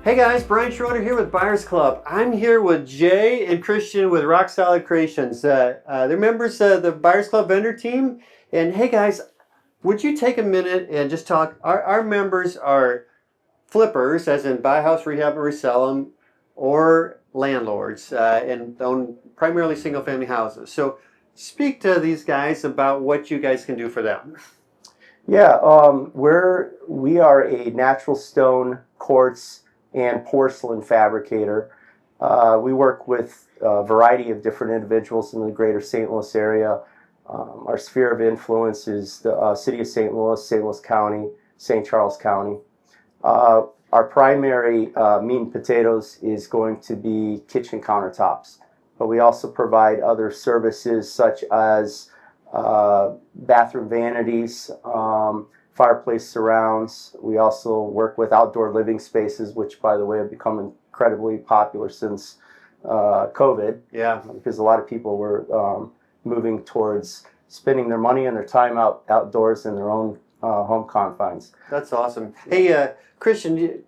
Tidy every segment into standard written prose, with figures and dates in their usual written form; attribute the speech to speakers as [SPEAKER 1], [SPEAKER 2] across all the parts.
[SPEAKER 1] Hey guys, Brian Schroeder here with Buyers Club. I'm here with Jay and Christian with Rock Solid Creations. They're members of the Buyers Club vendor team. And hey guys, would you take a minute and just talk? Our members are flippers, as in buy a house, rehab, and resell them, or landlords and own primarily single family houses. So speak to these guys about what you guys can do for them.
[SPEAKER 2] Yeah, we are a natural stone, quartz, and porcelain fabricator. We work with a variety of different individuals in the greater St. Louis area. Our sphere of influence is the city of St. Louis County, St. Charles County. Our primary meat and potatoes is going to be kitchen countertops, but we also provide other services such as bathroom vanities, fireplace surrounds. We also work with outdoor living spaces, which, by the way, have become incredibly popular since COVID.
[SPEAKER 1] Yeah.
[SPEAKER 2] Because a lot of people were moving towards spending their money and their time outdoors in their own home confines.
[SPEAKER 1] That's awesome. Hey, Christian,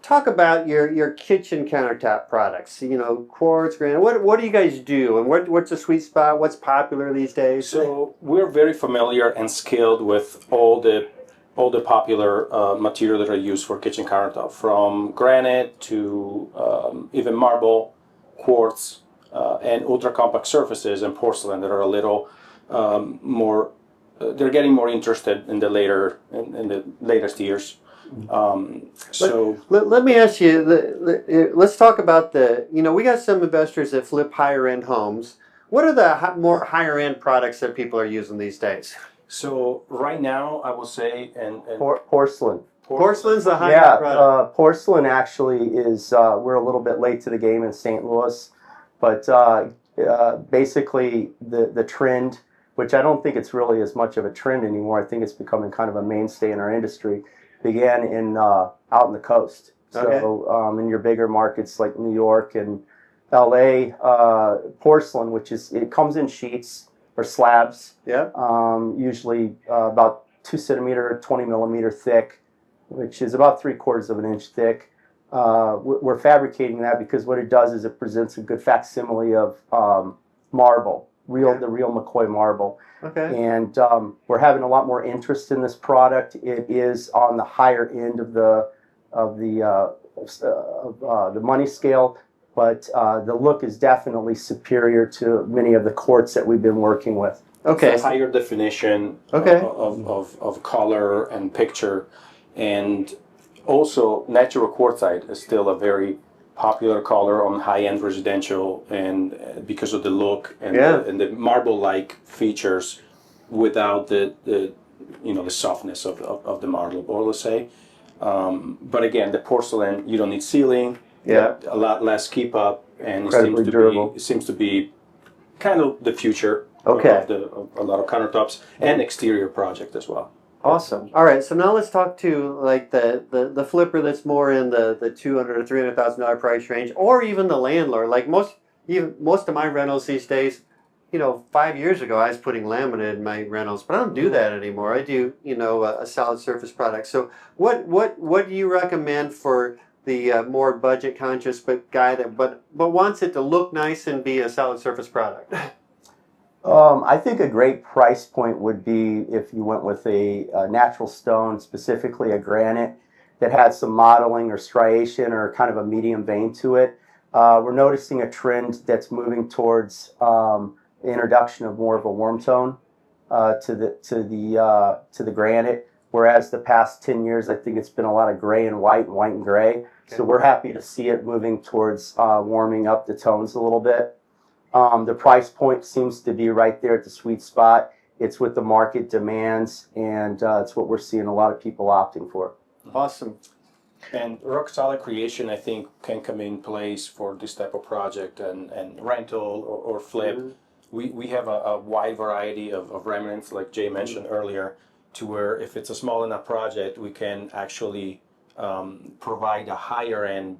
[SPEAKER 1] talk about your kitchen countertop products. You know, Quartz, Granite. What do you guys do, and what's the sweet spot? What's popular these days?
[SPEAKER 3] So we're very familiar and skilled with all the popular material that are used for kitchen countertop, from granite to even marble, quartz, and ultra compact surfaces and porcelain that are a little more. They're getting more interested in the latest years.
[SPEAKER 1] Let me ask you, let's talk about we got some investors that flip higher end homes. What are the more higher end products that people are using these days?
[SPEAKER 3] So right now, I will say,
[SPEAKER 2] Porcelain.
[SPEAKER 1] Porcelain's the high end product.
[SPEAKER 2] Porcelain actually is, we're a little bit late to the game in St. Louis, but basically the trend, which I don't think it's really as much of a trend anymore, I think it's becoming kind of a mainstay in our industry, began out in the coast.
[SPEAKER 1] Okay.
[SPEAKER 2] So in your bigger markets like New York and LA, porcelain, it comes in sheets or slabs.
[SPEAKER 1] Yeah.
[SPEAKER 2] Usually about 2 centimeter, 20 millimeter thick, which is about 3/4 of an inch thick. We're fabricating that because what it does is it presents a good facsimile of marble, the real McCoy marble.
[SPEAKER 1] Okay.
[SPEAKER 2] And we're having a lot more interest in this product. It is on the higher end of the money scale, but the look is definitely superior to many of the quartz that we've been working with.
[SPEAKER 1] Okay.
[SPEAKER 3] it's a higher definition of color and picture, and also natural quartzite is still a very popular color on high-end residential, and because of the look and the marble-like features, without the softness of the marble, or let's say. But again, the porcelain, you don't need sealing.
[SPEAKER 1] Yeah.
[SPEAKER 3] A lot less keep up, and it seems to be kind of the future of a lot of countertops and exterior project as well.
[SPEAKER 1] Awesome. All right, so now let's talk to like the flipper that's more in the $200,000 to $300,000 price range, or even the landlord. Like most of my rentals these days, 5 years ago I was putting laminate in my rentals, but I don't do that anymore. I do a solid surface product. So what do you recommend for the more budget conscious guy that but wants it to look nice and be a solid surface product?
[SPEAKER 2] I think a great price point would be if you went with a natural stone, specifically a granite, that had some modeling or striation or kind of a medium vein to it. We're noticing a trend that's moving towards the introduction of more of a warm tone to the granite, whereas the past 10 years I think it's been a lot of gray and white and gray. Okay. So we're happy to see it moving towards warming up the tones a little bit. The price point seems to be right there at the sweet spot. It's what the market demands, and it's what we're seeing a lot of people opting for.
[SPEAKER 1] Awesome.
[SPEAKER 3] And rock solid creation, I think, can come in place for this type of project and rental or flip. Mm-hmm. We have a wide variety of remnants, like Jay mentioned earlier, to where if it's a small enough project, we can actually provide a higher end,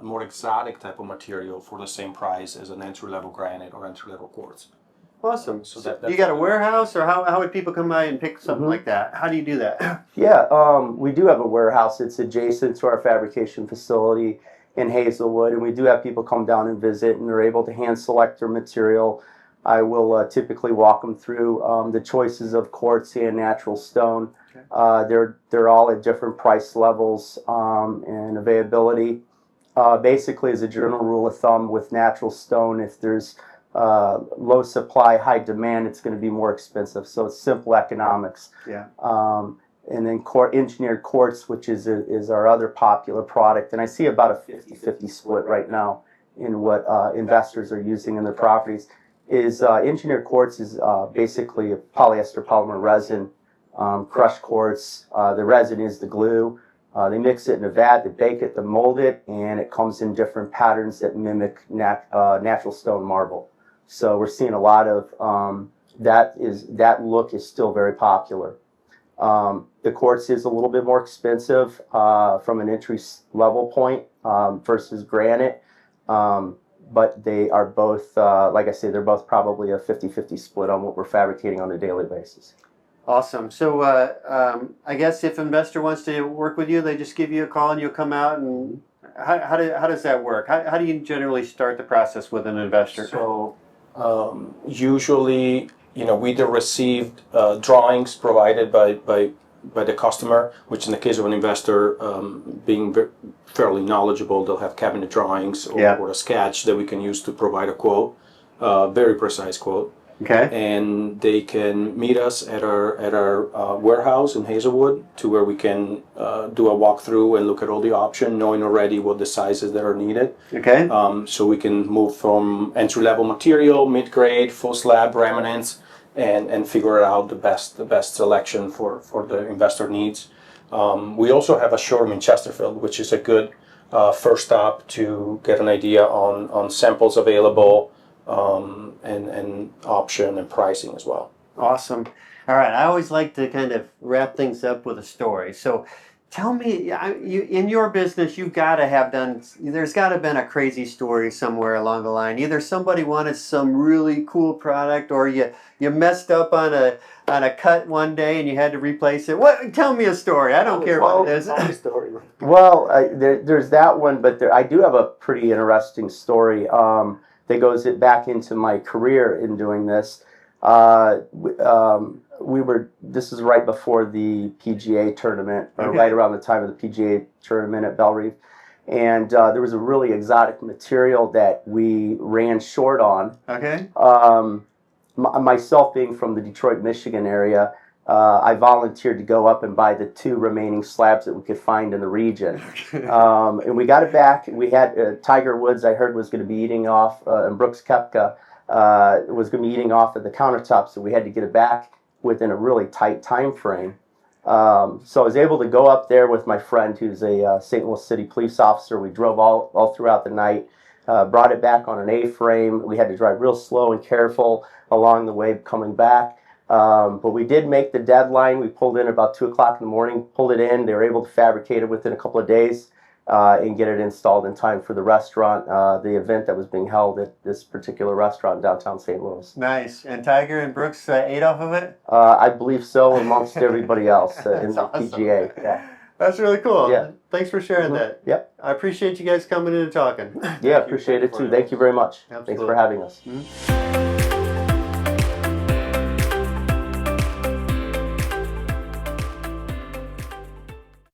[SPEAKER 3] more exotic type of material for the same price as an entry-level granite or entry-level quartz.
[SPEAKER 1] Awesome.
[SPEAKER 3] So
[SPEAKER 1] you got a warehouse, or how would people come by and pick something like that? How do you do that?
[SPEAKER 2] Yeah, we do have a warehouse. It's adjacent to our fabrication facility in Hazelwood, and we do have people come down and visit, and they're able to hand select their material. I will typically walk them through the choices of quartz and natural stone. Okay. They're all at different price levels and availability. Basically, as a general rule of thumb, with natural stone, if there's low supply, high demand, it's going to be more expensive. So it's simple economics.
[SPEAKER 1] Yeah.
[SPEAKER 2] And then engineered quartz, which is our other popular product. And I see about a 50-50 split right now in what investors are using in their properties. Engineered quartz is basically a polyester polymer resin, crushed quartz. The resin is the glue. They mix it in a vat, they bake it, they mold it, and it comes in different patterns that mimic natural stone marble. So we're seeing a lot of that look is still very popular. The quartz is a little bit more expensive from an entry level point versus granite, but they are both, like I say, they're both probably a 50-50 split on what we're fabricating on a daily basis.
[SPEAKER 1] Awesome. So I guess if an investor wants to work with you, they just give you a call and you'll come out. And how does that work? How do you generally start the process with an investor?
[SPEAKER 3] So usually, we either received drawings provided by the customer, which in the case of an investor, being fairly knowledgeable, they'll have cabinet drawings or a sketch that we can use to provide a quote, very precise quote.
[SPEAKER 1] Okay.
[SPEAKER 3] And they can meet us at our warehouse in Hazelwood, to where we can do a walkthrough and look at all the options, knowing already what the sizes that are needed.
[SPEAKER 1] Okay.
[SPEAKER 3] So we can move from entry-level material, mid-grade, full slab, remnants, and figure out the best selection for the investor needs. We also have a showroom in Chesterfield, which is a good first stop to get an idea on samples available, and option and pricing as well.
[SPEAKER 1] Awesome. All right. I always like to kind of wrap things up with a story. So tell me, in your business, there's got to have been a crazy story somewhere along the line. Either somebody wanted some really cool product, or you messed up on a cut one day and you had to replace it. Tell me a story. I don't care what it is.
[SPEAKER 2] Well, there's that one, but I do have a pretty interesting story that goes back into my career in doing this. This is right before the PGA tournament, or right around the time of the PGA tournament at Belle Reef. And there was a really exotic material that we ran short on. Okay. Myself being from the Detroit, Michigan area, I volunteered to go up and buy the 2 remaining slabs that we could find in the region. And we got it back. We had Tiger Woods, I heard, was going to be eating off, and Brooks Koepka was going to be eating off at the Countertop, so we had to get it back within a really tight time frame. So I was able to go up there with my friend, who's a St. Louis City police officer. We drove all throughout the night, brought it back on an A-frame. We had to drive real slow and careful along the way coming back. But we did make the deadline. We pulled in about 2 o'clock in the morning, pulled it in. They were able to fabricate it within a couple of days and get it installed in time for the restaurant, the event that was being held at this particular restaurant in downtown St. Louis.
[SPEAKER 1] Nice. And Tiger and Brooks ate off of it?
[SPEAKER 2] I believe so, amongst everybody else in the awesome. PGA. Yeah.
[SPEAKER 1] That's really cool. Yeah. Thanks for sharing that.
[SPEAKER 2] Yep.
[SPEAKER 1] I appreciate you guys coming in and talking.
[SPEAKER 2] Yeah, appreciate it too. Thank you very much. Absolutely. Thanks for having us.